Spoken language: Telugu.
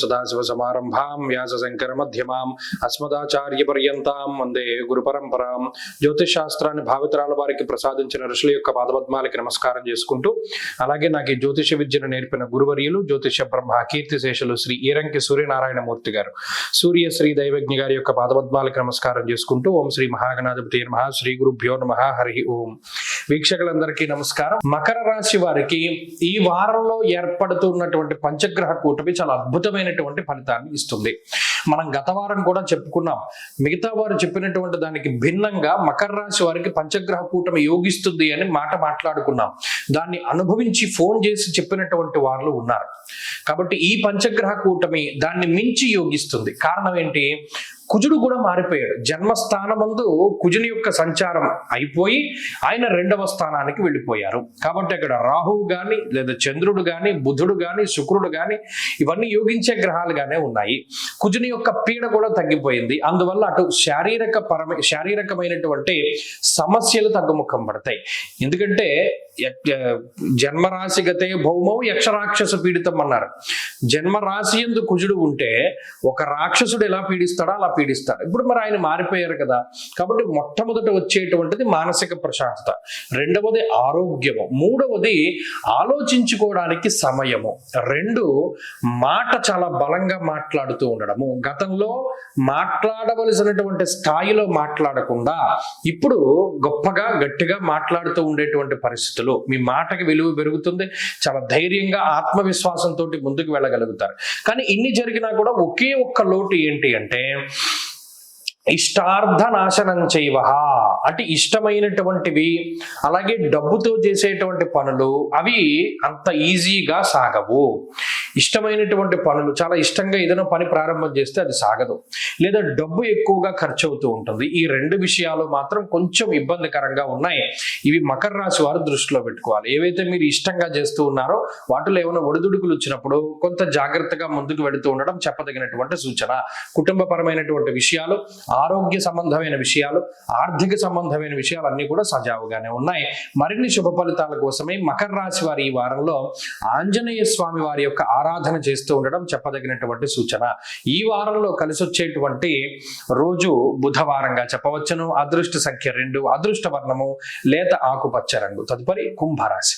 సదాశివసమారంభాం వ్యాసశంకరమధ్యమాం అస్మదాచార్యపర్యంతాం వందే గురుపరంపరాం. జ్యోతిష్ శాస్త్రాన్ని భావితరాల వారికి ప్రసాదించిన ఋషుల యొక్క పాదపద్మాలకి నమస్కారం చేసుకుంటూ, అలాగే నాకు ఈ జ్యోతిష విద్యను నేర్పిన గురువర్యులు జ్యోతిష బ్రహ్మ కీర్తిశేషులు శ్రీ ఈరంకి సూర్యనారాయణమూర్తి గారు, సూర్య శ్రీ దైవజ్ఞ గారి యొక్క పాదపద్మాలకి నమస్కారం చేసుకుంటూ, ఓం శ్రీ మహాగణాధిపతి నమః, శ్రీ గురుభ్యో నమః, హరి ఓం. వీక్షకులందరికీ నమస్కారం. మకర రాశి వారికి ఈ వారంలో ఏర్పడుతున్నటువంటి పంచగ్రహ కూటమి చాలా అద్భుతమైనటువంటి ఫలితాన్ని ఇస్తుంది. మనం గత వారం కూడా చెప్పుకున్నాం. మిగతా వారు చెప్పినటువంటి దానికి భిన్నంగా మకర రాశి వారికి పంచగ్రహ కూటమి యోగిస్తుంది అని మాట్లాడుకున్నాం. దాన్ని అనుభవించి ఫోన్ చేసి చెప్పినటువంటి వారు ఉన్నారు. కాబట్టి ఈ పంచగ్రహ కూటమి దాన్ని మించి యోగిస్తుంది. కారణం ఏంటి? కుజుడు కూడా మారిపోయాడు. జన్మస్థానమందు కుజుని యొక్క సంచారం అయిపోయి ఆయన 2వ స్థానానికి వెళ్ళిపోయారు. కాబట్టి అక్కడ రాహువు గాని, లేదా చంద్రుడు గాని, బుధుడు గాని, శుక్రుడు గాని, ఇవన్నీ యోగించే గ్రహాలుగానే ఉన్నాయి. కుజుని యొక్క పీడ కూడా తగ్గిపోయింది. అందువల్ల అటు శారీరకమైనటువంటి సమస్యలు తగ్గుముఖం పడతాయి. ఎందుకంటే జన్మరాశిగతే భౌమౌ యక్షరాక్షస పీడితం అన్నారు. జన్మరాశి యందు కుజుడు ఉంటే ఒక రాక్షసుడు ఎలా పీడిస్తాడో అలా పీడిస్తాడు. ఇప్పుడు మరి ఆయన మారిపోయారు కదా. కాబట్టి మొట్టమొదట వచ్చేటువంటిది మానసిక ప్రశాంతత, 2వది ఆరోగ్యము, 3వది ఆలోచించుకోవడానికి సమయము, 2 మాట చాలా బలంగా మాట్లాడుతూ ఉండడము. గతంలో మాట్లాడవలసినటువంటి స్థాయిలో మాట్లాడకుండా ఇప్పుడు గొప్పగా గట్టిగా మాట్లాడుతూ ఉండేటువంటి పరిస్థితులు. మీ మాటకి విలువ పెరుగుతుంది. చాలా ధైర్యంగా ఆత్మవిశ్వాసంతో ముందుకు వెళ్ళగలుగుతారు. కానీ ఇన్ని జరిగినా కూడా ఒకే ఒక్క లోటు ఏంటి అంటే ఇష్టార్థ నాశనం చేయవ. అంటే ఇష్టమైనటువంటివి, అలాగే డబ్బుతో చేసేటువంటి పనులు అవి అంత ఈజీగా సాగవు. ఇష్టమైనటువంటి పనులు, చాలా ఇష్టంగా ఏదైనా పని ప్రారంభం చేస్తే అది సాగదు, లేదా డబ్బు ఎక్కువగా ఖర్చు అవుతూ ఉంటుంది. ఈ 2 విషయాలు మాత్రం కొంచెం ఇబ్బందికరంగా ఉన్నాయి. ఇవి మకర రాశి వారు దృష్టిలో పెట్టుకోవాలి. ఏవైతే మీరు ఇష్టంగా చేస్తూ ఉన్నారో వాటిలో ఏమైనా ఒడిదుడుకులు వచ్చినప్పుడు కొంత జాగ్రత్తగా ముందుకు వెళుతూ ఉండడం చెప్పదగినటువంటి సూచన. కుటుంబపరమైనటువంటి విషయాలు, ఆరోగ్య సంబంధమైన విషయాలు, ఆర్థిక సంబంధమైన విషయాలు అన్ని కూడా సజావుగానే ఉన్నాయి. మరిన్ని శుభ ఫలితాల కోసమే మకర రాశి వారి ఈ వారంలో ఆంజనేయ స్వామి వారి యొక్క ఆరాధన చేస్తూ ఉండడం చెప్పదగినటువంటి సూచన. ఈ వారంలో కలిసి వచ్చేటువంటి రోజు బుధవారంగా చెప్పవచ్చును. అదృష్ట సంఖ్య 2, అదృష్ట వర్ణము లేత ఆకుపచ్చ రంగు. తదుపరి కుంభరాశి.